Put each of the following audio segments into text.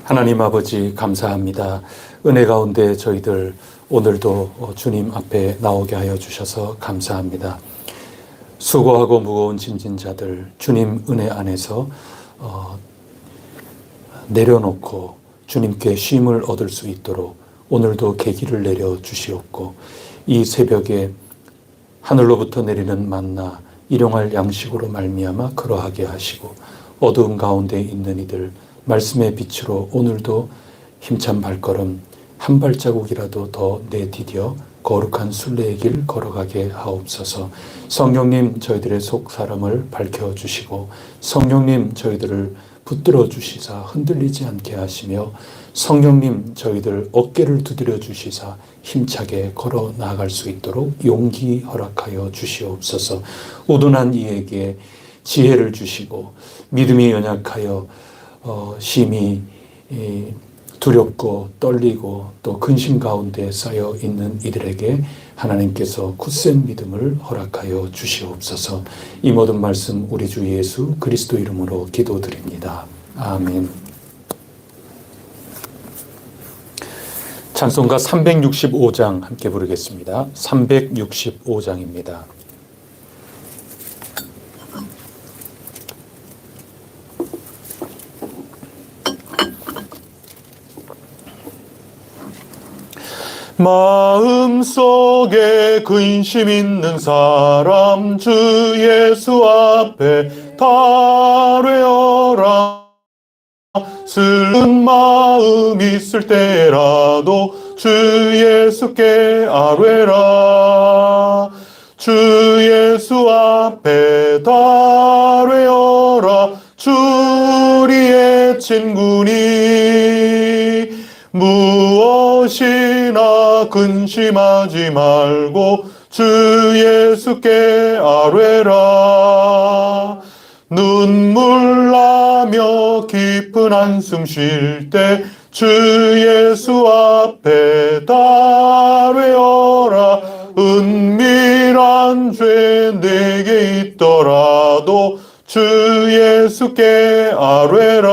하나님 아버지 감사합니다. 은혜 가운데 저희들 오늘도 주님 앞에 나오게 하여 주셔서 감사합니다. 수고하고 무거운 짐진 자들 주님 은혜 안에서 내려놓고 주님께 쉼을 얻을 수 있도록 오늘도 계기를 내려 주시옵고, 이 새벽에 하늘로부터 내리는 만나 일용할 양식으로 말미암아 그러하게 하시고, 어두운 가운데 있는 이들 말씀의 빛으로 오늘도 힘찬 발걸음 한 발자국이라도 더 내디뎌 거룩한 순례의 길 걸어가게 하옵소서. 성령님 저희들의 속 사람을 밝혀주시고, 성령님 저희들을 붙들어 주시사 흔들리지 않게 하시며, 성령님 저희들 어깨를 두드려 주시사 힘차게 걸어 나아갈 수 있도록 용기 허락하여 주시옵소서. 우둔한 이에게 지혜를 주시고, 믿음이 연약하여 심히 두렵고 떨리고 또 근심 가운데 쌓여 있는 이들에게 하나님께서 굳센 믿음을 허락하여 주시옵소서. 이 모든 말씀 우리 주 예수 그리스도 이름으로 기도드립니다. 아멘. 찬송가 365장 함께 부르겠습니다. 365장입니다. 마음속에 근심 있는 사람 주 예수 앞에 달뢰어라. 슬픈 마음 있을 때라도 주 예수께 아뢰라. 주 예수 앞에 달뢰어라. 주 우리의 친구니 무엇이나 근심하지 말고 주 예수께 아뢰라. 눈물 나며 깊은 한숨 쉴 때 주 예수 앞에 달뢰어라. 은밀한 죄 내게 있더라도 주 예수께 아뢰라.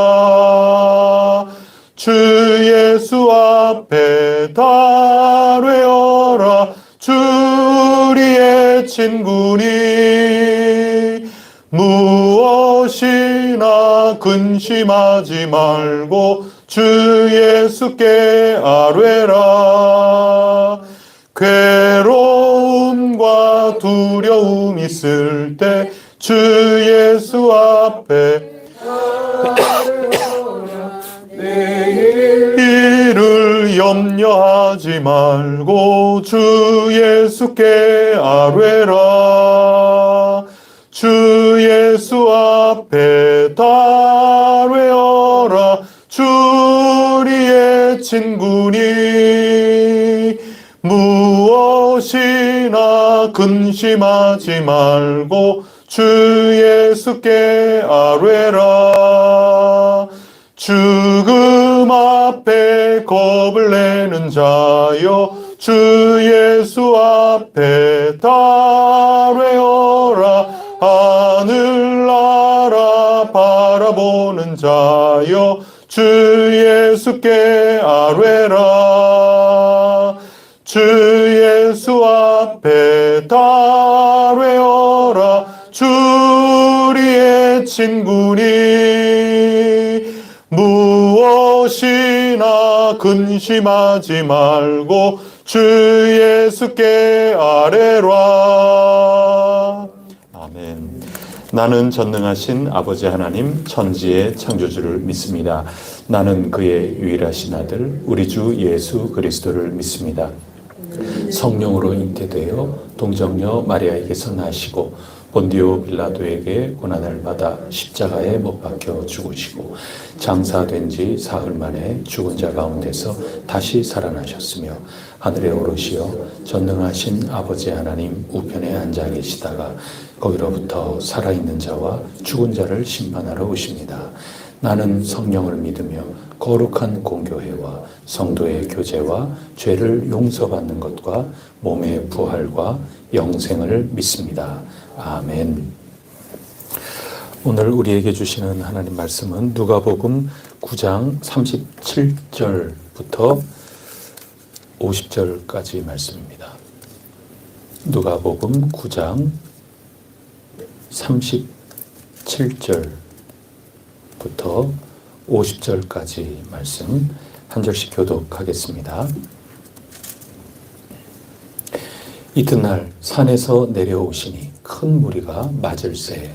주 예수 앞에 달뢰어라. 주 우리의 친구니 무엇이나 근심하지 말고 주 예수께 아뢰라. 괴로움과 두려움 있을 때 주 예수 앞에 이를 염려하지 말고 주 예수께 아뢰라. 주 예수 앞에 달뢰어라. 주 우리의 친구니 무엇이나 근심하지 말고 주 예수께 아뢰라. 죽음 앞에 겁을 내는 자여 주 예수 앞에 달뢰어라. 하늘나라 바라보는 자여 주 예수께 아뢰라. 주 예수 앞에 달뢰어라. 주 우리의 친구니 무엇이나 근심하지 말고 주 예수께 아뢰라. 아멘. 나는 전능하신 아버지 하나님 천지의 창조주를 믿습니다. 나는 그의 유일하신 아들 우리 주 예수 그리스도를 믿습니다. 성령으로 잉태되어 동정녀 마리아에게서 나시고 본디오 빌라도에게 고난을 받아 십자가에 못 박혀 죽으시고 장사된 지 사흘 만에 죽은 자 가운데서 다시 살아나셨으며 하늘에 오르시어 전능하신 아버지 하나님 우편에 앉아 계시다가 거기로부터 살아있는 자와 죽은 자를 심판하러 오십니다. 나는 성령을 믿으며 거룩한 공교회와 성도의 교제와 죄를 용서받는 것과 몸의 부활과 영생을 믿습니다. 아멘. 오늘 우리에게 주시는 하나님 말씀은 누가복음 9장 37절부터 50절까지 말씀입니다. 누가복음 9장 37절부터 50절까지 말씀 한 절씩 교독하겠습니다. 이튿날 산에서 내려오시니 큰 무리가 맞을새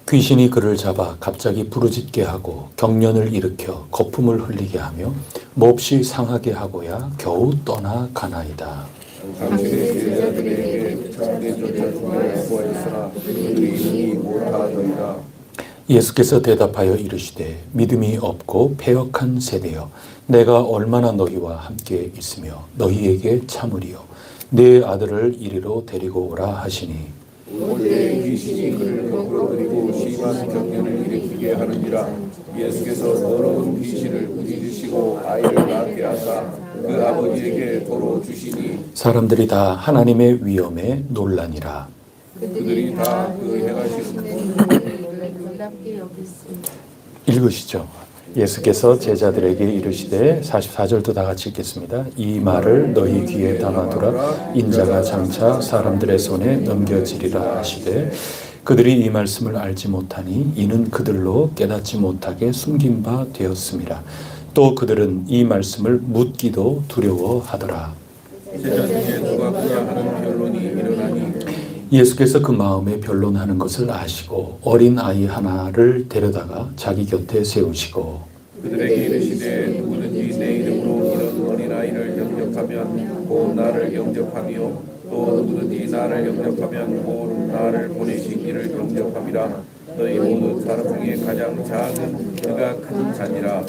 귀신이 그를 잡아 갑자기 부르짖게 하고 경련을 일으켜 거품을 흘리게 하며 몹시 상하게 하고야 겨우 떠나가나이다. 당신의 제자들에게 참되조차 구하였으나 그들이 못하더이다. 예수께서 대답하여 이르시되 믿음이 없고 패역한 세대여 내가 얼마나 너희와 함께 있으며 너희에게 참으리요 내 아들을 이리로 데리고 오라 하시니 올때 귀신이 그를 거꾸러뜨리고 심한 경련을 일으키게 하느니라. 예수께서 더러운 귀신을 꾸짖으시고 아이를 낳게 하사 그 아버지에게 도로 주시니 사람들이 다 하나님의 위엄에 놀라니라. 그들이 다 그 행하시는 읽으시죠. 예수께서 제자들에게 이르시되 44절도 다 같이 읽겠습니다. 이 말을 너희 귀에 담아두라. 인자가 장차 사람들의 손에 넘겨지리라 하시되 그들이 이 말씀을 알지 못하니 이는 그들로 깨닫지 못하게 숨긴 바 되었음이라. 또 그들은 이 말씀을 묻기도 두려워하더라. 제자 중에 누가 그가 하는 변론이 일어나니 예수께서 그 마음에 변론하는 것을 아시고 어린 아이 하나를 데려다가 자기 곁에 세우시고 그들에게 이르시되 누구든지 내 이름으로 이런 어린아이를 영접하면 곧 나를 영접하며 또 누구든지 나를 영접하면 곧 나를 보내신 이를 영접함이라. 너희 모든 사람 중에 가장 작은 그가 큰 자니라.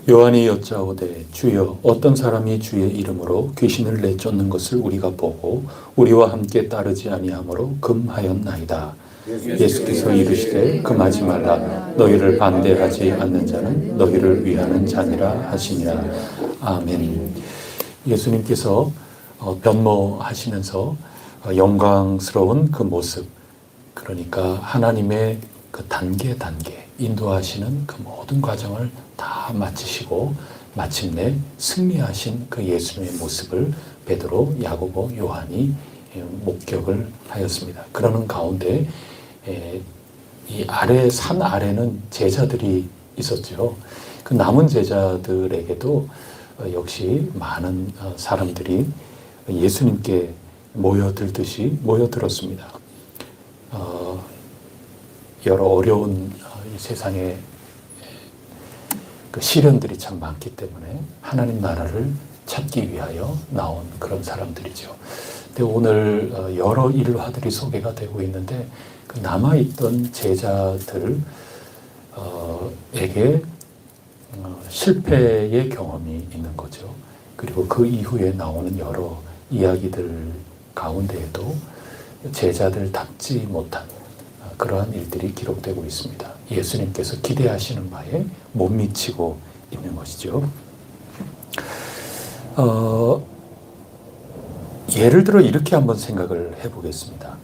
요한이 여짜오되 주여 어떤 사람이 주의 이름으로 귀신을 내쫓는 것을 우리가 보고 우리와 함께 따르지 아니하므로 금하였나이다. 예수께서 이르시되 금하지 말라. 너희를 반대하지 않는 자는 너희를 위하는 자니라 하시니라. 아멘. 예수님께서 변모하시면서 영광스러운 그 모습, 그러니까 하나님의 그 단계 인도하시는 그 모든 과정을 다 마치시고 마침내 승리하신 그 예수님의 모습을 베드로, 야고보, 요한이 목격을 하였습니다. 그러는 가운데 이 산 아래는 제자들이 있었죠. 그 남은 제자들에게도 역시 많은 사람들이 예수님께 모여들듯이 모여들었습니다. 여러 어려운 이 세상에 그 시련들이 참 많기 때문에 하나님 나라를 찾기 위하여 나온 그런 사람들이죠. 근데 오늘 여러 일화들이 소개가 되고 있는데 그 남아있던 제자들에게 실패의 경험이 있는 거죠. 그리고 그 이후에 나오는 여러 이야기들 가운데에도 제자들답지 못한 그러한 일들이 기록되고 있습니다. 예수님께서 기대하시는 바에 못 미치고 있는 것이죠. 예를 들어 이렇게 한번 생각을 해보겠습니다.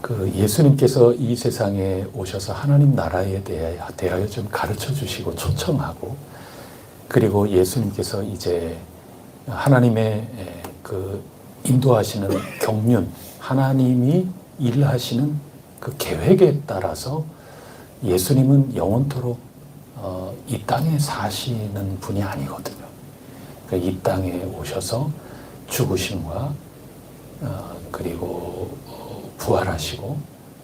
그 예수님께서 이 세상에 오셔서 하나님 나라에 대하여 좀 가르쳐 주시고 초청하고, 그리고 예수님께서 이제 하나님의 그 인도하시는 경륜, 하나님이 일하시는 그 계획에 따라서 예수님은 영원토록 이 땅에 사시는 분이 아니거든요. 그러니까 이 땅에 오셔서 죽으심과 그리고 부활하시고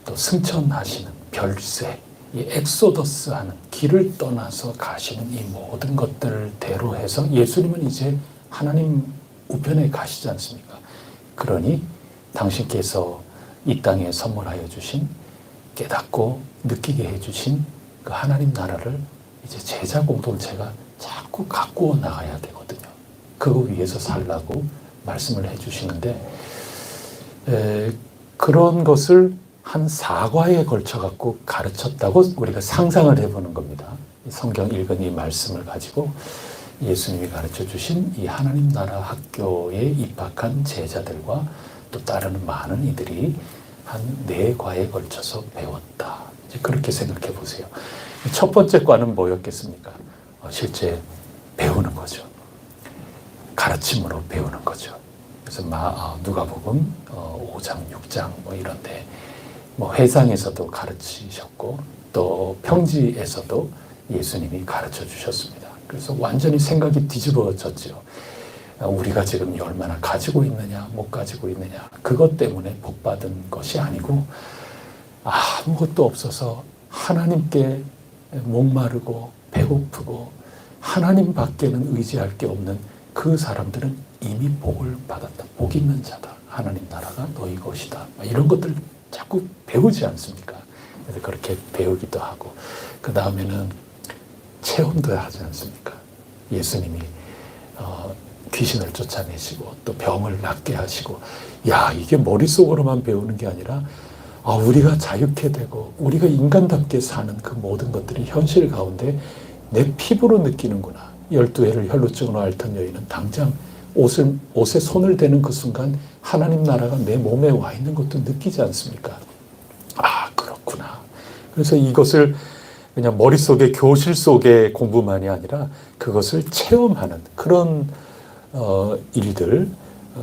또 승천하시는 별세, 이 엑소더스하는 길을 떠나서 가시는 이 모든 것들대로 해서 예수님은 이제 하나님 우편에 가시지 않습니까? 그러니 당신께서 이 땅에 선물하여 주신, 깨닫고 느끼게 해주신 그 하나님 나라를 이제 제자 공동체가 자꾸 갖고 나가야 되거든요. 그거 위해서 살라고 말씀을 해주시는데, 그런 것을 한 4과에 걸쳐 갖고 가르쳤다고 우리가 상상을 해보는 겁니다. 성경 읽은 이 말씀을 가지고 예수님이 가르쳐 주신 이 하나님 나라 학교에 입학한 제자들과 또 따르는 많은 이들이 한 4과에 걸쳐서 배웠다. 이제 그렇게 생각해 보세요. 첫 번째 과는 뭐였겠습니까? 실제 배우는 거죠. 가르침으로 배우는 거죠. 그래서 누가복음 5장, 6장 뭐 이런데 뭐 회상에서도 가르치셨고 또 평지에서도 예수님이 가르쳐 주셨습니다. 그래서 완전히 생각이 뒤집어졌죠. 우리가 지금 얼마나 가지고 있느냐, 못 가지고 있느냐, 그것 때문에 복받은 것이 아니고 아무것도 없어서 하나님께 목마르고 배고프고 하나님 밖에는 의지할 게 없는 그 사람들은 이미 복을 받았다. 복 있는 자다. 하나님 나라가 너희 것이다. 이런 것들 자꾸 배우지 않습니까? 그래서 그렇게 배우기도 하고, 그 다음에는 체험도 하지 않습니까? 예수님이 귀신을 쫓아내시고 또 병을 낫게 하시고, 이게 머릿속으로만 배우는 게 아니라 우리가 자유케 되고 우리가 인간답게 사는 그 모든 것들이 현실 가운데 내 피부로 느끼는구나. 12해를 혈루증으로 앓던 여인은 당장 옷에 손을 대는 그 순간 하나님 나라가 내 몸에 와 있는 것도 느끼지 않습니까? 그렇구나. 그래서 이것을 그냥 머릿속에 교실 속의 공부만이 아니라 그것을 체험하는 그런 일들,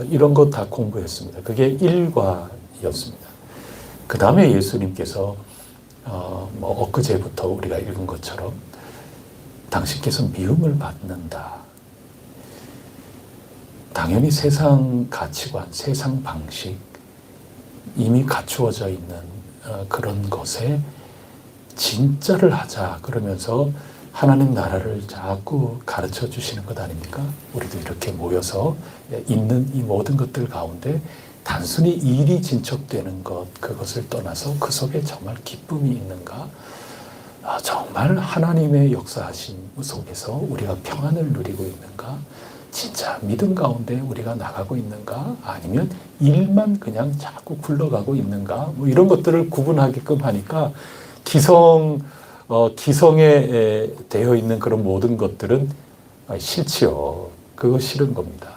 이런 것 다 공부했습니다. 그게 1과였습니다. 그 다음에 예수님께서 엊그제부터 우리가 읽은 것처럼 당신께서 미움을 받는다. 당연히 세상 가치관, 세상 방식, 이미 갖추어져 있는 그런 것에 진짜를 하자 그러면서 하나님 나라를 자꾸 가르쳐 주시는 것 아닙니까? 우리도 이렇게 모여서 있는 이 모든 것들 가운데 단순히 일이 진척되는 것, 그것을 떠나서 그 속에 정말 기쁨이 있는가? 정말 하나님의 역사하심 속에서 우리가 평안을 누리고 있는가? 진짜 믿음 가운데 우리가 나가고 있는가? 아니면 일만 그냥 자꾸 굴러가고 있는가? 뭐 이런 것들을 구분하게끔 하니까 기성에 되어 있는 그런 모든 것들은 싫지요. 그거 싫은 겁니다.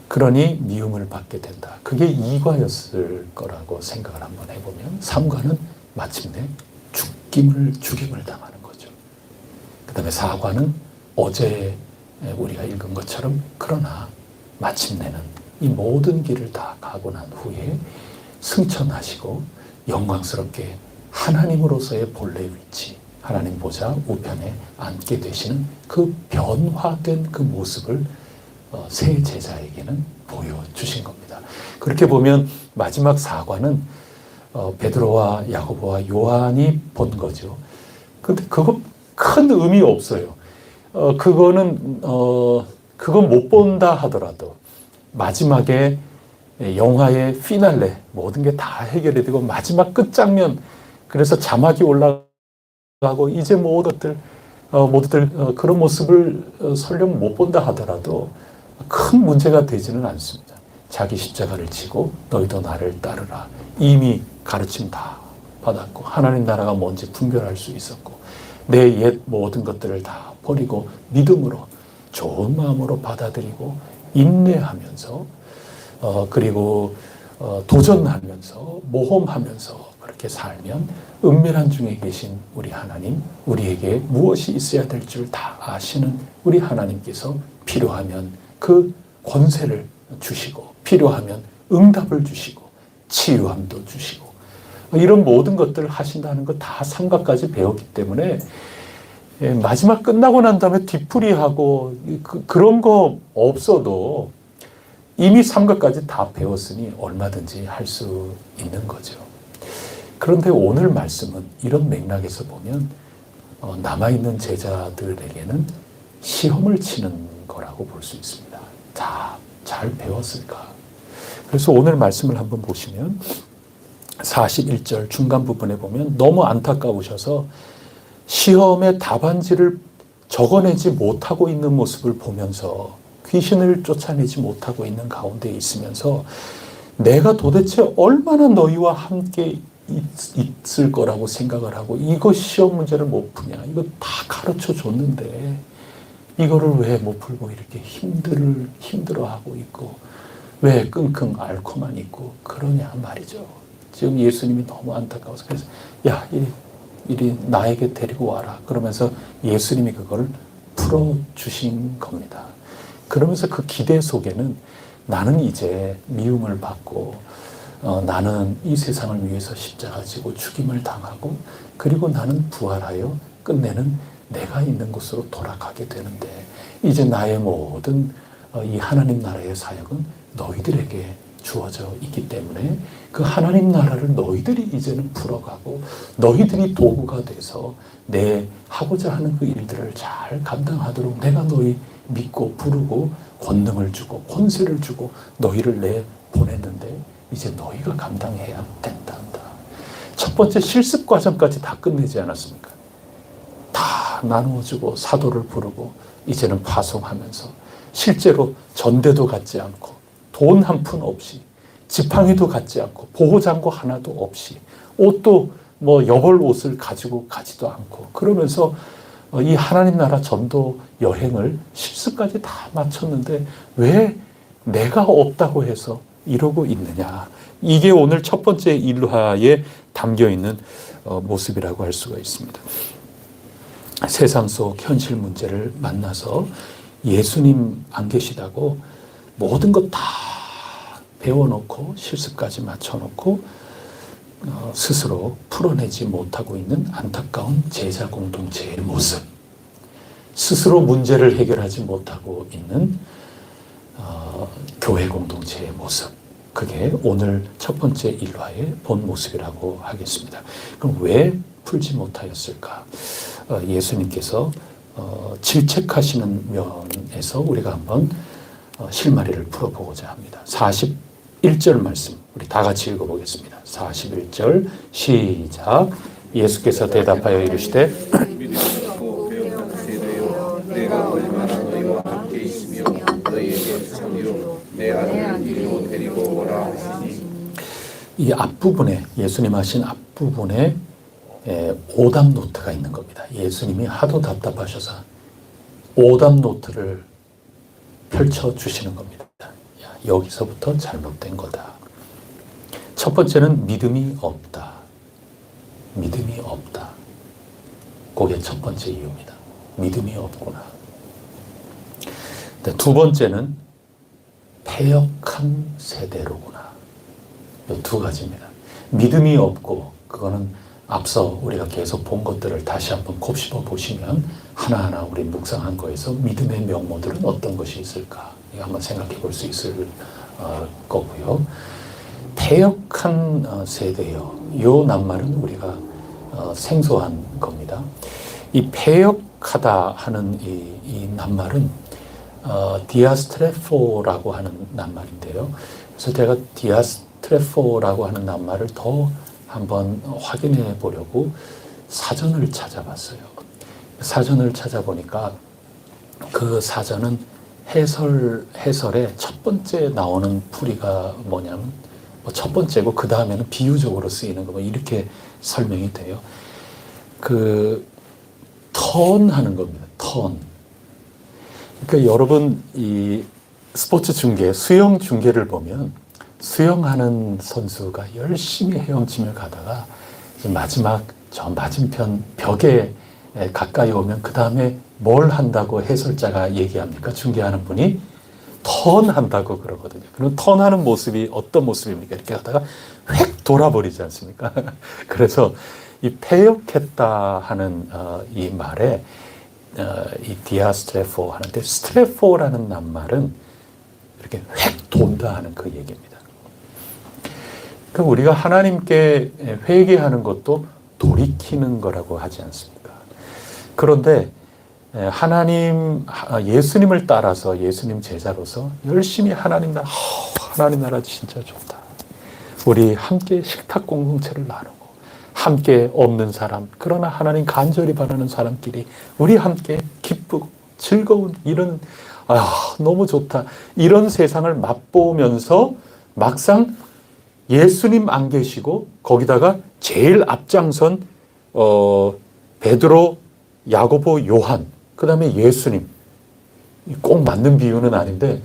그러니 미움을 받게 된다. 그게 2과였을 거라고 생각을 한번 해보면 3과는 마침내 죽임을 당하는 거죠. 그 다음에 4과는 어제 우리가 읽은 것처럼 그러나 마침내는 이 모든 길을 다 가고 난 후에 승천하시고 영광스럽게 하나님으로서의 본래 위치, 하나님 보좌 우편에 앉게 되시는 그 변화된 그 모습을 새 제자에게는 보여주신 겁니다. 그렇게 보면 마지막 4과는 베드로와 야고보와 요한이 본 거죠. 근데 그거 큰 의미 없어요. 그건 못 본다 하더라도 마지막에 영화의 피날레 모든 게 다 해결이 되고 마지막 끝장면, 그래서 자막이 올라가고 이제 모두들 그런 모습을 설령 못 본다 하더라도 큰 문제가 되지는 않습니다. 자기 십자가를 지고 너희도 나를 따르라. 이미 가르침 다 받았고 하나님 나라가 뭔지 분별할 수 있었고 내 옛 모든 것들을 다 버리고 믿음으로 좋은 마음으로 받아들이고 인내하면서 그리고 도전하면서 모험하면서 그렇게 살면 은밀한 중에 계신 우리 하나님, 우리에게 무엇이 있어야 될 줄 다 아시는 우리 하나님께서 필요하면 그 권세를 주시고 필요하면 응답을 주시고 치유함도 주시고 이런 모든 것들을 하신다는 거 다 3과까지 배웠기 때문에 마지막 끝나고 난 다음에 뒤풀이하고 그런 거 없어도 이미 3과까지 다 배웠으니 얼마든지 할 수 있는 거죠. 그런데 오늘 말씀은 이런 맥락에서 보면 남아있는 제자들에게는 시험을 치는 거라고 볼 수 있습니다. 다 잘 배웠을까? 그래서 오늘 말씀을 한번 보시면 41절 중간 부분에 보면 너무 안타까우셔서 시험의 답안지를 적어내지 못하고 있는 모습을 보면서 귀신을 쫓아내지 못하고 있는 가운데 있으면서 내가 도대체 얼마나 너희와 함께 있을 거라고 생각을 하고 이거 시험 문제를 못 푸냐, 이거 다 가르쳐 줬는데 이거를 왜 못 풀고 이렇게 힘들어하고 있고 왜 끙끙 앓고만 있고 그러냐 말이죠. 지금 예수님이 너무 안타까워서 그래서 야 이리 나에게 데리고 와라 그러면서 예수님이 그걸 풀어주신 겁니다. 그러면서 그 기대 속에는 나는 이제 미움을 받고 나는 이 세상을 위해서 십자가 지고 죽임을 당하고 그리고 나는 부활하여 끝내는 내가 있는 곳으로 돌아가게 되는데 이제 나의 모든 이 하나님 나라의 사역은 너희들에게 주어져 있기 때문에 그 하나님 나라를 너희들이 이제는 풀어가고 너희들이 도구가 돼서 내 하고자 하는 그 일들을 잘 감당하도록 내가 너희 믿고 부르고 권능을 주고 권세를 주고 너희를 내 보냈는데 이제 너희가 감당해야 된다. 첫 번째 실습 과정까지 다 끝내지 않았습니까? 다 나누어주고 사도를 부르고 이제는 파송하면서 실제로 전대도 갖지 않고 돈 한 푼 없이 지팡이도 갖지 않고 보호장구 하나도 없이 옷도 뭐 여벌 옷을 가지고 가지도 않고 그러면서 이 하나님 나라 전도 여행을 실습까지 다 마쳤는데 왜 내가 없다고 해서 이러고 있느냐. 이게 오늘 첫 번째 일화에 담겨있는 모습이라고 할 수가 있습니다. 세상 속 현실 문제를 만나서 예수님 안 계시다고 모든 것 다 배워놓고 실습까지 맞춰놓고 스스로 풀어내지 못하고 있는 안타까운 제자 공동체의 모습, 스스로 문제를 해결하지 못하고 있는 교회 공동체의 모습, 그게 오늘 첫 번째 일화의 본 모습이라고 하겠습니다. 그럼 왜 풀지 못하였을까? 예수님께서 질책하시는 면에서 우리가 한번 실마리를 풀어보고자 합니다. 41절 말씀 우리 다 같이 읽어보겠습니다. 41절 시작. 예수께서 대답하여 이르시되 믿음이 없고 배역한 세대여 내가 얼마나 너희와 함께 있으며 너희에게 참으로 내 아들을 이리로 데리고 오라 하시니. 이 앞부분에 예수님 하신 앞부분에 오답 노트가 있는 겁니다. 예수님이 하도 답답하셔서 오답 노트를 펼쳐주시는 겁니다. 야, 여기서부터 잘못된 거다. 첫 번째는 믿음이 없다. 믿음이 없다. 그게 첫 번째 이유입니다. 믿음이 없구나. 두 번째는 패역한 세대로구나. 이 두 가지입니다. 믿음이 없고, 그거는 앞서 우리가 계속 본 것들을 다시 한번 곱씹어 보시면 하나하나 우리 묵상한 거에서 믿음의 명모들은 어떤 것이 있을까? 이거 한번 생각해 볼 수 있을 거고요. 패역한 세대요. 이 낱말은 우리가 생소한 겁니다. 이 패역하다 하는 이 낱말은 디아스트레포라고 하는 낱말인데요. 그래서 제가 디아스트레포라고 하는 낱말을 더 한번 확인해 보려고 사전을 찾아봤어요. 사전을 찾아보니까 그 사전은 해설에 첫 번째 나오는 풀이가 뭐냐면 첫 번째고 그 다음에는 비유적으로 쓰이는 거 이렇게 설명이 돼요. 턴 하는 겁니다. 턴. 그러니까 여러분 이 스포츠 중계, 수영 중계를 보면 수영하는 선수가 열심히 헤엄치며 가다가 마지막 저 맞은편 벽에 가까이 오면 그 다음에 뭘 한다고 해설자가 얘기합니까? 중계하는 분이 턴한다고 그러거든요. 그럼 턴하는 모습이 어떤 모습입니까? 이렇게 하다가 획 돌아버리지 않습니까? 그래서 이 패역했다 하는 이 말에 이 디아스트레포 하는데 스트레포라는 낱말은 이렇게 획 돈다 하는 그 얘기입니다. 그럼 우리가 하나님께 회개하는 것도 돌이키는 거라고 하지 않습니까? 그런데 예수님을 따라서 예수님 제자로서 열심히 하나님 나라 진짜 좋다. 우리 함께 식탁 공동체를 나누고 함께 없는 사람, 그러나 하나님 간절히 바라는 사람끼리 우리 함께 기쁘고 즐거운 이런 너무 좋다. 이런 세상을 맛보면서 막상 예수님 안 계시고 거기다가 제일 앞장선 베드로, 야고보, 요한, 그 다음에 예수님. 꼭 맞는 비유는 아닌데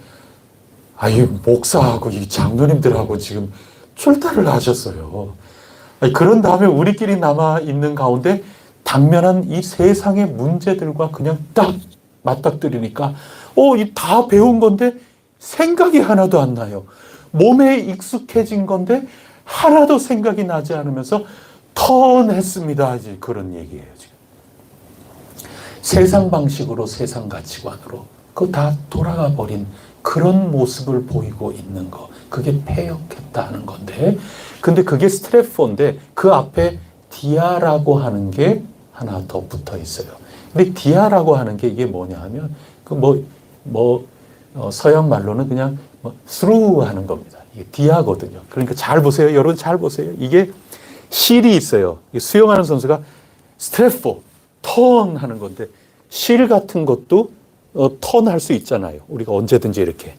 이 목사하고 이 장로님들하고 지금 출타를 하셨어요. 그런 다음에 우리끼리 남아있는 가운데 당면한 이 세상의 문제들과 그냥 딱 맞닥뜨리니까 다 배운 건데 생각이 하나도 안 나요. 몸에 익숙해진 건데 하나도 생각이 나지 않으면서 턴했습니다. 이제 그런 얘기예요, 지금. 세상 방식으로, 세상 가치관으로 그거 다 돌아가 버린 그런 모습을 보이고 있는 거. 그게 패역했다는 건데, 근데 그게 스트레포인데 그 앞에 디아라고 하는 게 하나 더 붙어 있어요. 근데 디아라고 하는 게 이게 뭐냐 하면 서양 말로는 그냥 through 하는 겁니다. 이게 디아거든요. 그러니까 잘 보세요. 여러분 잘 보세요. 이게 실이 있어요. 수영하는 선수가 스트레포, 턴 하는 건데 실 같은 것도 턴 할 수 있잖아요. 우리가 언제든지 이렇게.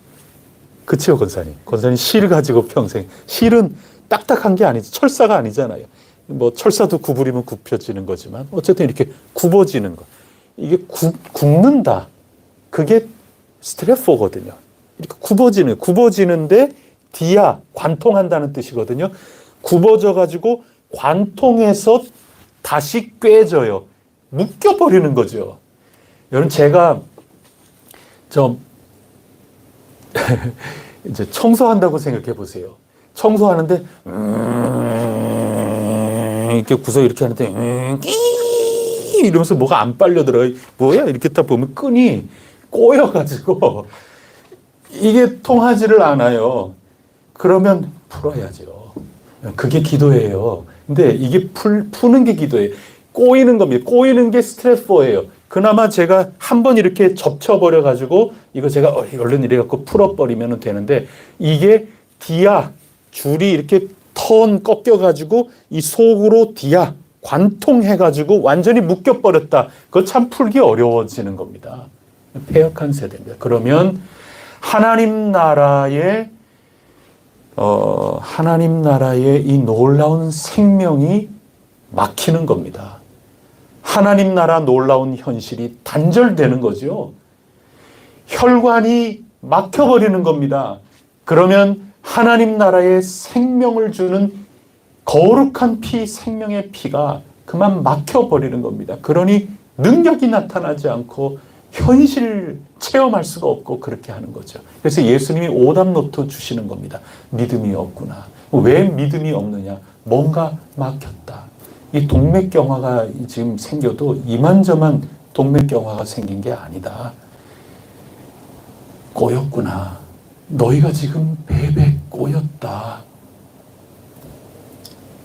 그치요, 권사님? 권사님 실 가지고 평생. 실은 딱딱한 게 아니지. 철사가 아니잖아요. 철사도 구부리면 굽혀지는 거지만 어쨌든 이렇게 굽어지는 거. 이게 굽는다. 그게 스트레포거든요. 이렇게 굽어지는데 디아, 관통한다는 뜻이거든요. 굽어져가지고 관통해서 다시 꿰져요. 묶여버리는 거죠. 여러분, 제가 이제 청소한다고 생각해 보세요. 청소하는데, 이렇게 구석 이렇게 하는데, 이러면서 뭐가 안 빨려 들어요. 뭐야? 이렇게 딱 보면 끈이 꼬여가지고, 이게 통하지를 않아요. 그러면 풀어야죠. 그게 기도예요. 근데 이게 푸는 게 기도예요. 꼬이는 겁니다. 꼬이는 게 스트레스예요. 그나마 제가 한번 이렇게 접쳐버려가지고 이거 제가 얼른 이래갖고 풀어버리면 되는데 이게 디아 줄이 이렇게 턴 꺾여가지고 이 속으로 디아 관통해가지고 완전히 묶여버렸다. 그거 참 풀기 어려워지는 겁니다. 패역한 세대입니다. 그러면 하나님 나라의 이 놀라운 생명이 막히는 겁니다. 하나님 나라 놀라운 현실이 단절되는 거죠. 혈관이 막혀버리는 겁니다. 그러면 하나님 나라의 생명을 주는 거룩한 피, 생명의 피가 그만 막혀버리는 겁니다. 그러니 능력이 나타나지 않고 현실 체험할 수가 없고 그렇게 하는 거죠. 그래서 예수님이 오답노트 주시는 겁니다. 믿음이 없구나. 왜 믿음이 없느냐? 뭔가 막혔다. 이 동맥경화가 지금 생겨도 이만저만 동맥경화가 생긴 게 아니다. 꼬였구나. 너희가 지금 베베 꼬였다.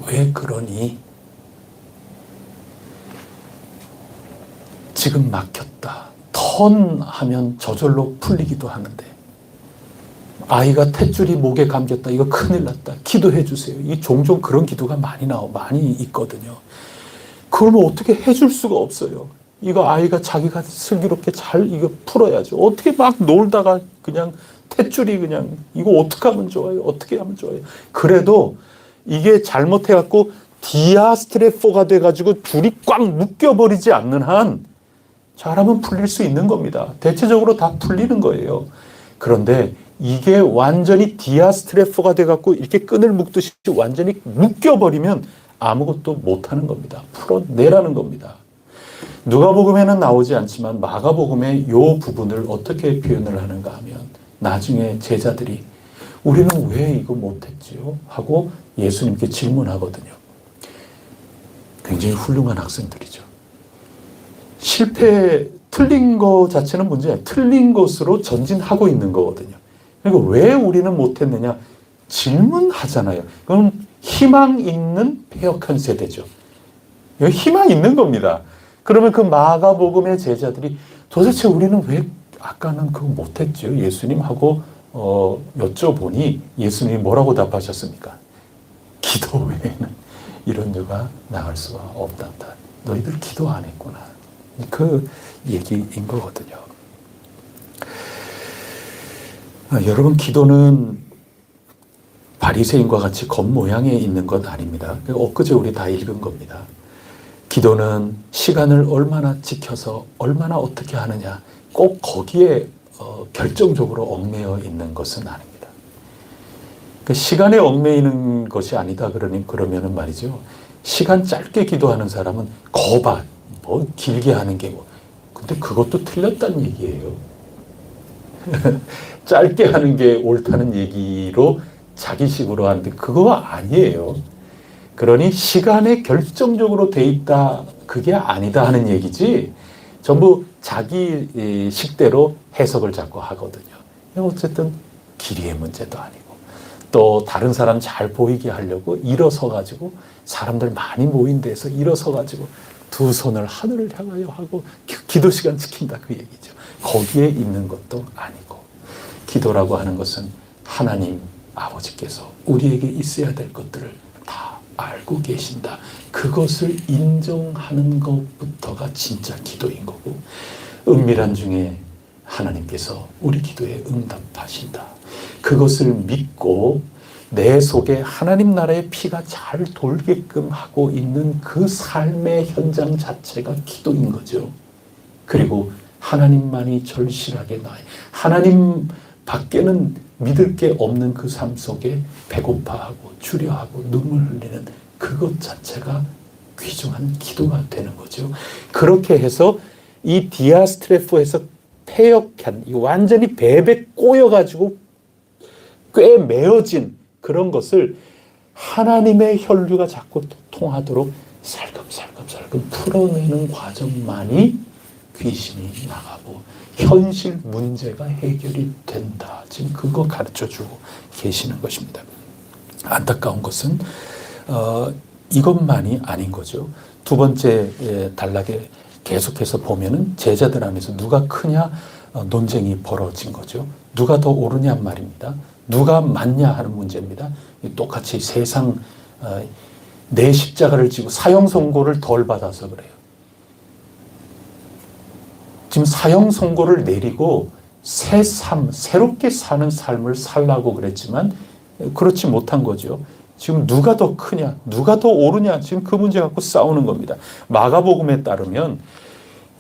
왜 그러니? 지금 막혔다. 턴하면 저절로 풀리기도 하는데 아이가 탯줄이 목에 감겼다. 이거 큰일 났다. 기도해 주세요. 이 종종 그런 기도가 많이 있거든요. 그러면 어떻게 해줄 수가 없어요. 이거 아이가 자기가 슬기롭게 잘 이거 풀어야죠. 어떻게 막 놀다가 그냥 탯줄이 그냥 이거 어떻게 하면 좋아요? 어떻게 하면 좋아요? 그래도 이게 잘못해갖고 디아스트레포가 돼가지고 줄이 꽉 묶여버리지 않는 한 잘하면 풀릴 수 있는 겁니다. 대체적으로 다 풀리는 거예요. 그런데 이게 완전히 디아스트레포가 돼갖고 이렇게 끈을 묶듯이 완전히 묶여버리면 아무것도 못하는 겁니다. 풀어내라는 겁니다. 누가복음에는 나오지 않지만 마가복음의 이 부분을 어떻게 표현을 하는가 하면 나중에 제자들이 우리는 왜 이거 못했지요? 하고 예수님께 질문하거든요. 굉장히 훌륭한 학생들이죠. 틀린 거 자체는 문제야. 틀린 것으로 전진하고 있는 거거든요. 그러니까 왜 우리는 못했느냐? 질문하잖아요. 그럼 희망 있는 패역한 세대죠. 희망 있는 겁니다. 그러면 그 마가복음의 제자들이 도대체 우리는 왜 아까는 그거 못했죠? 예수님하고 여쭤보니 예수님이 뭐라고 답하셨습니까? 기도 외에는 이런 유가 나갈 수가 없단다. 너희들 기도 안 했구나. 그 얘기인 거거든요. 여러분, 기도는 바리새인과 같이 겉모양에 있는 것 아닙니다. 엊그제 우리 다 읽은 겁니다. 기도는 시간을 얼마나 지켜서 얼마나 어떻게 하느냐 꼭 거기에 결정적으로 얽매여 있는 것은 아닙니다. 그 시간에 얽매이는 것이 아니다 그러면은 말이죠. 시간 짧게 기도하는 사람은 거봐 뭐 길게 하는 게 뭐. 근데 그것도 틀렸다는 얘기예요. 짧게 하는 게 옳다는 얘기로 자기식으로 하는데 그거 아니에요. 그러니 시간에 결정적으로 돼 있다 그게 아니다 하는 얘기지 전부 자기 식대로 해석을 자꾸 하거든요. 어쨌든 길이의 문제도 아니고 또 다른 사람 잘 보이게 하려고 일어서 가지고 사람들 많이 모인 데서 일어서 가지고 두 손을 하늘을 향하여 하고 기도 시간 지킨다 그 얘기죠. 거기에 있는 것도 아니고 기도라고 하는 것은 하나님 아버지께서 우리에게 있어야 될 것들을 다 알고 계신다. 그것을 인정하는 것부터가 진짜 기도인 거고 은밀한 중에 하나님께서 우리 기도에 응답하신다. 그것을 믿고 내 속에 하나님 나라의 피가 잘 돌게끔 하고 있는 그 삶의 현장 자체가 기도인 거죠. 그리고 하나님만이 절실하게 하나님 밖에는 믿을 게 없는 그 삶 속에 배고파하고 주려하고 눈물 흘리는 그것 자체가 귀중한 기도가 되는 거죠. 그렇게 해서 이 디아스트레포에서 패역한 완전히 베베 꼬여가지고 꽤 메어진 그런 것을 하나님의 혈류가 자꾸 통하도록 살금살금 풀어내는 과정만이 귀신이 나가고 현실 문제가 해결이 된다. 지금 그거 가르쳐주고 계시는 것입니다. 안타까운 것은 이것만이 아닌 거죠. 두 번째 단락에 계속해서 보면은 제자들 안에서 누가 크냐 논쟁이 벌어진 거죠. 누가 더 옳으냐 말입니다. 누가 맞냐 하는 문제입니다. 똑같이 세상 내 십자가를 지고 사형 선고를 덜 받아서 그래요. 지금 사형 선고를 내리고 새 삶, 새롭게 사는 삶을 살라고 그랬지만 그렇지 못한 거죠. 지금 누가 더 크냐, 누가 더 옳으냐, 지금 그 문제 갖고 싸우는 겁니다. 마가복음에 따르면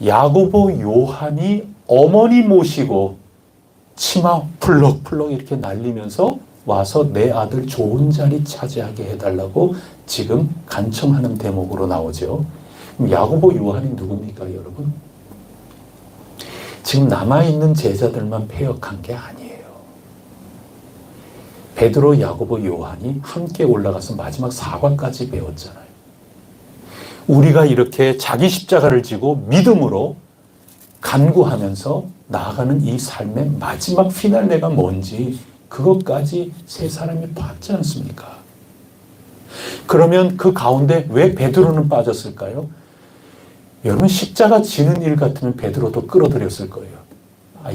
야고보, 요한이 어머니 모시고 치마 풀럭풀럭 이렇게 날리면서 와서 내 아들 좋은 자리 차지하게 해달라고 지금 간청하는 대목으로 나오죠. 야고보, 요한이 누굽니까, 여러분? 지금 남아있는 제자들만 패역한 게 아니에요. 베드로, 야고보, 요한이 함께 올라가서 마지막 사과까지 배웠잖아요. 우리가 이렇게 자기 십자가를 지고 믿음으로 간구하면서 나아가는 이 삶의 마지막 피날레가 뭔지 그것까지 세 사람이 봤지 않습니까? 그러면 그 가운데 왜 베드로는 빠졌을까요? 여러분 십자가 지는 일 같으면 베드로도 끌어들였을 거예요.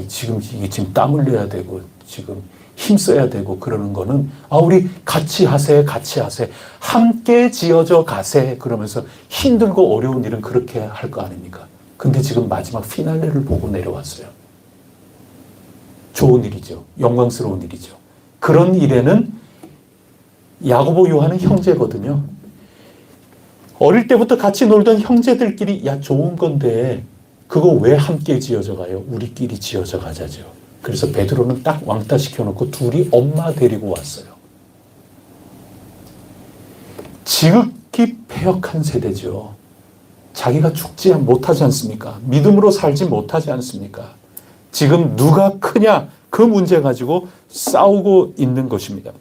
지금 이게 지금 땀 흘려야 되고 지금 힘써야 되고 그러는 거는 우리 같이 하세, 같이 하세, 함께 지어져 가세 그러면서 힘들고 어려운 일은 그렇게 할 거 아닙니까? 근데 지금 마지막 피날레를 보고 내려왔어요. 좋은 일이죠. 영광스러운 일이죠. 그런 일에는 야고보, 요한은 형제거든요. 어릴 때부터 같이 놀던 형제들끼리 좋은 건데 그거 왜 함께 지어져 가요? 우리끼리 지어져 가자죠. 그래서 베드로는 딱 왕따 시켜놓고 둘이 엄마 데리고 왔어요. 지극히 패역한 세대죠. 자기가 죽지 못하지 않습니까? 믿음으로 살지 못하지 않습니까? 지금 누가 크냐 그 문제 가지고 싸우고 있는 것입니다.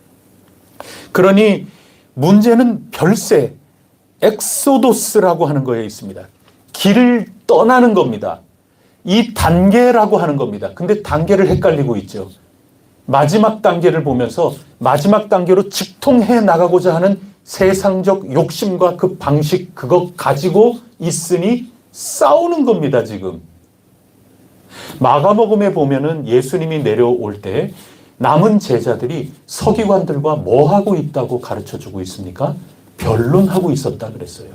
그러니 문제는 별세, 엑소도스라고 하는 거에 있습니다. 길을 떠나는 겁니다. 이 단계라고 하는 겁니다. 근데 단계를 헷갈리고 있죠. 마지막 단계를 보면서 마지막 단계로 직통해 나가고자 하는 세상적 욕심과 그 방식 그거 가지고 있으니 싸우는 겁니다, 지금. 마가복음에 보면은 예수님이 내려올 때 남은 제자들이 서기관들과 뭐 하고 있다고 가르쳐 주고 있습니까? 변론하고 있었다 그랬어요.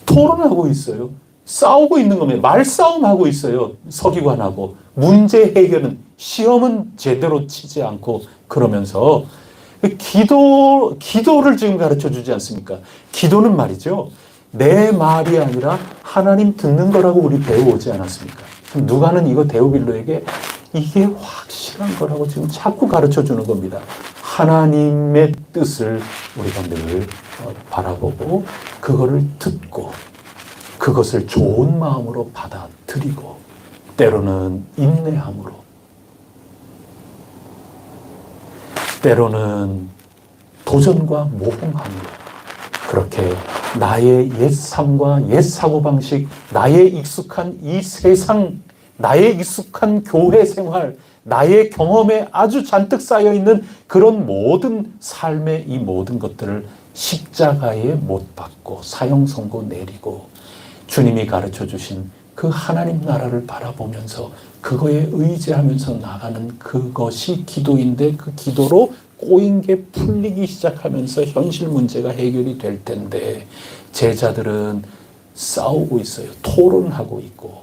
토론하고 있어요. 싸우고 있는 겁니다. 말싸움하고 있어요. 서기관하고. 문제 해결은, 시험은 제대로 치지 않고 그러면서 기도를 지금 가르쳐 주지 않습니까? 기도는 말이죠. 내 말이 아니라 하나님 듣는 거라고 우리 배워오지 않았습니까? 누가는 이거 데오빌로에게 이게 확실한 거라고 지금 자꾸 가르쳐 주는 겁니다. 하나님의 뜻을 우리가 늘 바라보고 그거를 듣고 그것을 좋은 마음으로 받아들이고 때로는 인내함으로 때로는 도전과 모험함으로 그렇게 나의 옛 삶과 옛 사고방식, 나의 익숙한 이 세상, 나의 익숙한 교회 생활, 나의 경험에 아주 잔뜩 쌓여있는 그런 모든 삶의 이 모든 것들을 십자가에 못 박고 사형 선고 내리고 주님이 가르쳐 주신 그 하나님 나라를 바라보면서 그거에 의지하면서 나가는 그것이 기도인데 그 기도로 꼬인 게 풀리기 시작하면서 현실 문제가 해결이 될 텐데 제자들은 싸우고 있어요. 토론하고 있고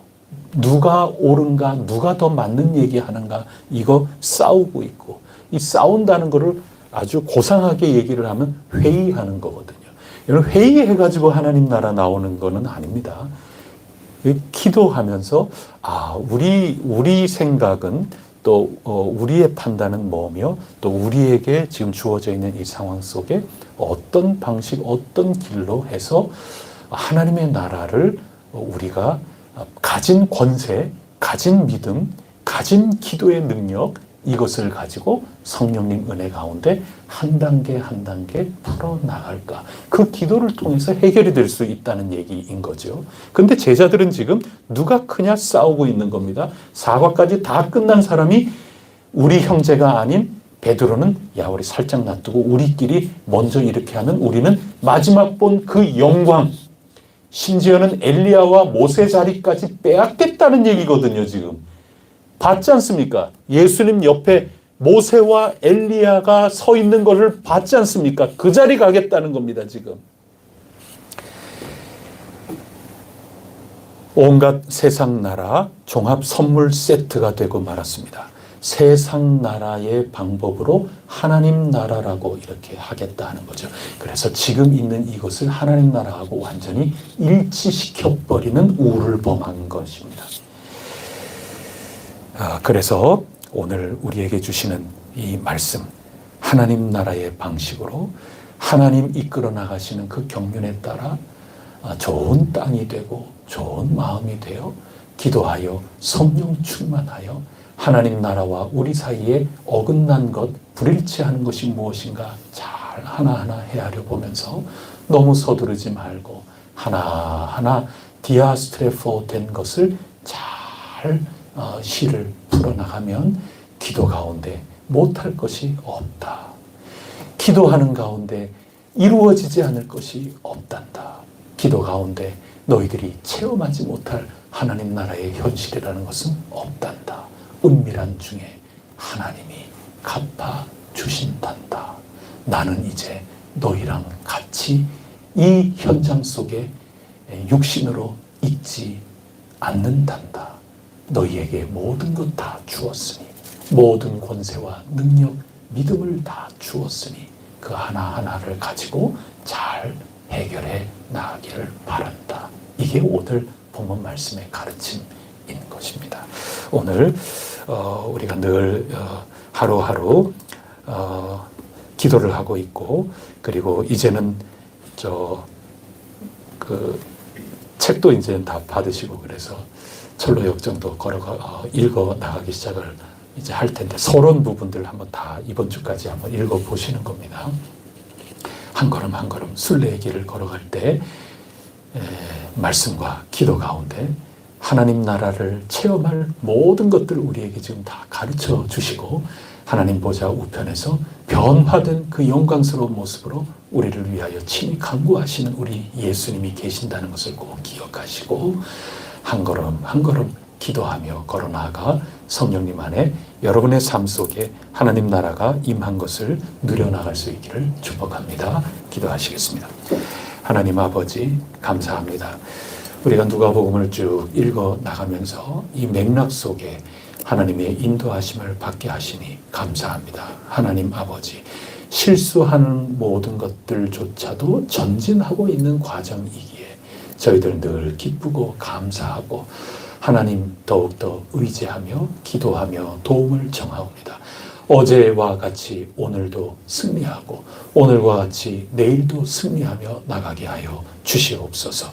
누가 옳은가 누가 더 맞는 얘기하는가 이거 싸우고 있고 이 싸운다는 거를 아주 고상하게 얘기를 하면 회의하는 거거든요. 여러분 회의해가지고 하나님 나라 나오는 거는 아닙니다. 기도하면서 우리 생각은 또 우리의 판단은 뭐며 또 우리에게 지금 주어져 있는 이 상황 속에 어떤 방식 어떤 길로 해서 하나님의 나라를 우리가 가진 권세, 가진 믿음, 가진 기도의 능력 이것을 가지고 성령님 은혜 가운데 한 단계 한 단계 풀어나갈까. 그 기도를 통해서 해결이 될 수 있다는 얘기인 거죠. 근데 제자들은 지금 누가 크냐 싸우고 있는 겁니다. 사과까지 다 끝난 사람이 우리 형제가 아닌 베드로는 야 우리 살짝 놔두고 우리끼리 먼저 이렇게 하면 우리는 마지막 본 그 영광, 심지어는 엘리야와 모세 자리까지 빼앗겠다는 얘기거든요. 지금 봤지 않습니까? 예수님 옆에 모세와 엘리야가 서 있는 것을 봤지 않습니까? 그 자리 가겠다는 겁니다. 지금 온갖 세상 나라 종합 선물 세트가 되고 말았습니다. 세상 나라의 방법으로 하나님 나라라고 이렇게 하겠다 하는 거죠. 그래서 지금 있는 이것을 하나님 나라하고 완전히 일치시켜버리는 우를 범한 것입니다. 그래서 오늘 우리에게 주시는 이 말씀, 하나님 나라의 방식으로 하나님 이끌어 나가시는 그 경륜에 따라 좋은 땅이 되고 좋은 마음이 되어 기도하여 성령 충만하여 하나님 나라와 우리 사이에 어긋난 것, 불일치하는 것이 무엇인가 잘 하나하나 헤아려 보면서 너무 서두르지 말고 하나하나 디아스트레포 된 것을 잘 실을 풀어나가면 기도 가운데 못할 것이 없다. 기도하는 가운데 이루어지지 않을 것이 없단다. 기도 가운데 너희들이 체험하지 못할 하나님 나라의 현실이라는 것은 없단다. 은밀한 중에 하나님이 갚아 주신단다. 나는 이제 너희랑 같이 이 현장 속에 육신으로 있지 않는단다. 너희에게 모든 것 다 주었으니 모든 권세와 능력, 믿음을 다 주었으니 그 하나하나를 가지고 잘 해결해 나가기를 바란다. 이게 오늘 본문 말씀의 가르침인 것입니다. 오늘 우리가 늘 하루하루 기도를 하고 있고 그리고 이제는 그 책도 이제 다 받으시고 그래서 철로 역정도 읽어 나가기 시작을 이제 할 텐데 서론 부분들 한번 다 이번 주까지 한번 읽어 보시는 겁니다. 한 걸음 한 걸음 순례의 길을 걸어갈 때 말씀과 기도 가운데 하나님 나라를 체험할 모든 것들을 우리에게 지금 다 가르쳐 주시고 하나님 보좌 우편에서 변화된 그 영광스러운 모습으로 우리를 위하여 친히 간구하시는 우리 예수님이 계신다는 것을 꼭 기억하시고 한 걸음 한 걸음 기도하며 걸어나가 성령님 안에 여러분의 삶 속에 하나님 나라가 임한 것을 누려나갈 수 있기를 축복합니다. 기도하시겠습니다. 하나님 아버지 감사합니다. 우리가 누가복음을 쭉 읽어 나가면서 이 맥락 속에 하나님의 인도하심을 받게 하시니 감사합니다. 하나님 아버지 실수하는 모든 것들조차도 전진하고 있는 과정이기에 저희들 늘 기쁘고 감사하고 하나님 더욱더 의지하며 기도하며 도움을 청하옵니다. 어제와 같이 오늘도 승리하고 오늘과 같이 내일도 승리하며 나가게 하여 주시옵소서.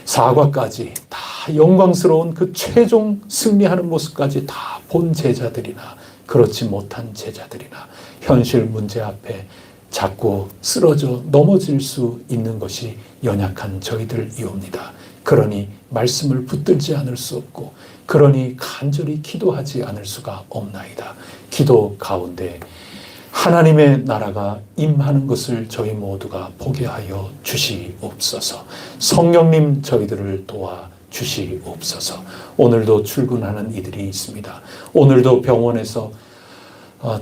사과까지 다 영광스러운 그 최종 승리하는 모습까지 다 본 제자들이나 그렇지 못한 제자들이나 현실 문제 앞에 자꾸 쓰러져 넘어질 수 있는 것이 연약한 저희들이옵니다. 그러니 말씀을 붙들지 않을 수 없고 그러니 간절히 기도하지 않을 수가 없나이다. 기도 가운데 하나님의 나라가 임하는 것을 저희 모두가 보게 하여 주시옵소서. 성령님 저희들을 도와 주시옵소서. 오늘도 출근하는 이들이 있습니다. 오늘도 병원에서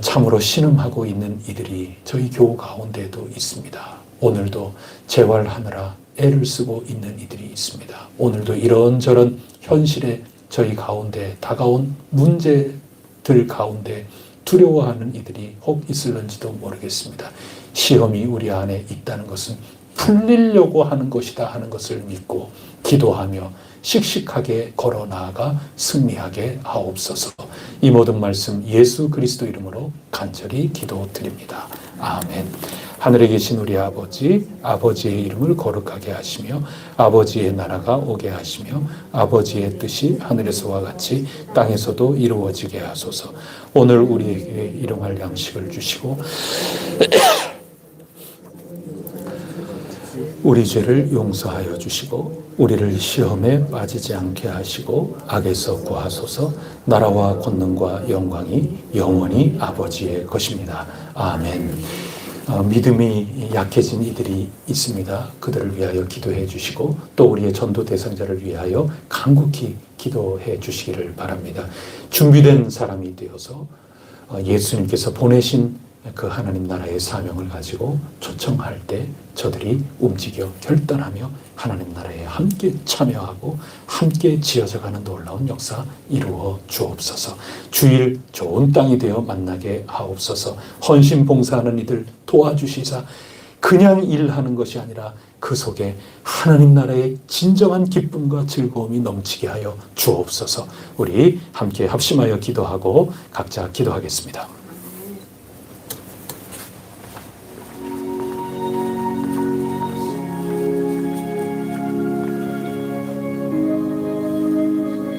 참으로 신음하고 있는 이들이 저희 교우 가운데도 있습니다. 오늘도 재활하느라 애를 쓰고 있는 이들이 있습니다. 오늘도 이런저런 현실에 저희 가운데 다가온 문제들 가운데 두려워하는 이들이 혹 있을런지도 모르겠습니다. 시험이 우리 안에 있다는 것은 풀리려고 하는 것이다 하는 것을 믿고 기도하며 씩씩하게 걸어 나아가 승리하게 하옵소서. 이 모든 말씀 예수 그리스도 이름으로 간절히 기도드립니다. 아멘. 하늘에 계신 우리 아버지, 아버지의 이름을 거룩하게 하시며 아버지의 나라가 오게 하시며 아버지의 뜻이 하늘에서와 같이 땅에서도 이루어지게 하소서. 오늘 우리에게 일용할 양식을 주시고 우리 죄를 용서하여 주시고 우리를 시험에 빠지지 않게 하시고 악에서 구하소서. 나라와 권능과 영광이 영원히 아버지의 것입니다. 아멘. 믿음이 약해진 이들이 있습니다. 그들을 위하여 기도해 주시고 또 우리의 전도 대상자를 위하여 간곡히 기도해 주시기를 바랍니다. 준비된 사람이 되어서 예수님께서 보내신 그 하나님 나라의 사명을 가지고 초청할 때 저들이 움직여 결단하며 하나님 나라에 함께 참여하고 함께 지어져가는 놀라운 역사 이루어 주옵소서. 주일 좋은 땅이 되어 만나게 하옵소서. 헌신 봉사하는 이들 도와주시사 그냥 일하는 것이 아니라 그 속에 하나님 나라의 진정한 기쁨과 즐거움이 넘치게 하여 주옵소서. 우리 함께 합심하여 기도하고 각자 기도하겠습니다.